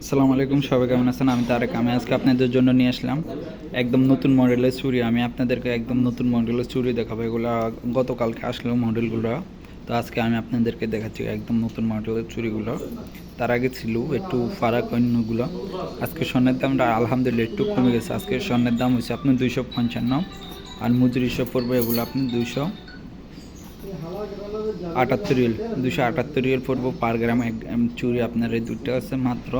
আসসালামু আলাইকুম, সবাই কেমন আছেন? আমি তারেক। আমি আজকে আপনাদের জন্য নিয়ে আসলাম একদম নতুন মডেলের চুড়ি। আমি আপনাদেরকে একদম নতুন মডেলের চুড়ি দেখাবো। এগুলো গতকালকে আসলো মডেলগুলো, তো আজকে আমি আপনাদেরকে দেখাচ্ছি একদম নতুন মডেলের চুড়িগুলো। তার আগে ছিল একটু ফারাক অন্যগুলো। আজকে স্বর্ণের দামটা আলহামদুলিল্লাহ একটু কমে গেছে। আজকে স্বর্ণের দাম হচ্ছে আপনার 255, আর মজুরি সব পড়বে এগুলো আপনি 278 রিয়েল পড়বো পার গ্রাম। এক চুড়ি আপনার এই দুইটা আছে মাত্র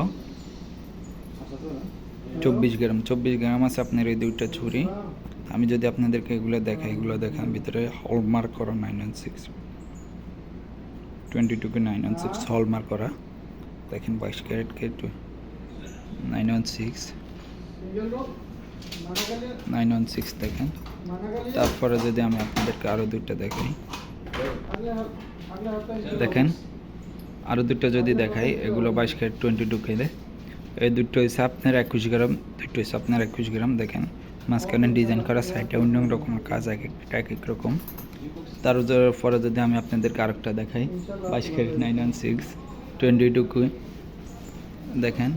24 গ্রাম। 24 গ্রাম আছে আপনার এই দুইটা চুড়ি। আমি যদি আপনাদেরকে এগুলো দেখাই, এগুলো দেখেন ভিতরে হলমার্ক করা 916 22 916 হলমার্ক করা। দেখেন 22 ক্যারেট কে 916 দেখেন। তারপরে যদি আমি আপনাদেরকে আরও দুইটা দেখাই, দেখেন আরও দুটো যদি দেখাই, এগুলো 22 ক্যারেট 22 কে। এই দুটো হচ্ছে আপনার 21 গ্রাম, দুটো হচ্ছে আপনার 21 গ্রাম। দেখেন মাঝখানে ডিজাইন করা, সাইডে অন্য রকম কাজ, এক এক রকম। তারপরে যদি আমি আপনাদেরকে আরেকটা দেখাই, 22 ক্যারেট 916 22 দেখেন।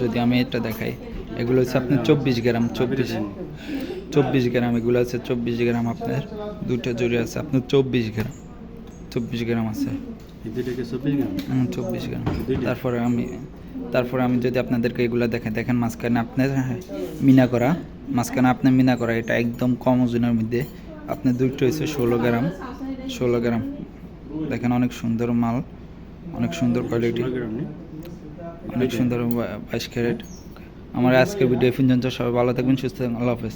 যদি আমি এটা দেখাই, এগুলো হচ্ছে আপনার 24 গ্রাম, 24 গ্রাম। এগুলো আছে 24 গ্রাম। আপনার দুটো জুড়ি আছে আপনার 24 গ্রাম আছে। 24 গ্রাম। তারপরে আমি যদি আপনাদেরকে এগুলো দেখাই, দেখেন মাঝখানে আপনার মিনা করা, এটা একদম কম ওজনের মধ্যে। আপনার দুটো হচ্ছে 16 গ্রাম। দেখেন অনেক সুন্দর মাল, অনেক সুন্দর কোয়ালিটি, অনেক সুন্দর 22 ক্যারেট। আমার আজকের ভিডিও পর্যন্ত। সবাই ভালো থাকবেন, সুস্থ থাকবেন। আল্লাহ হাফেজ।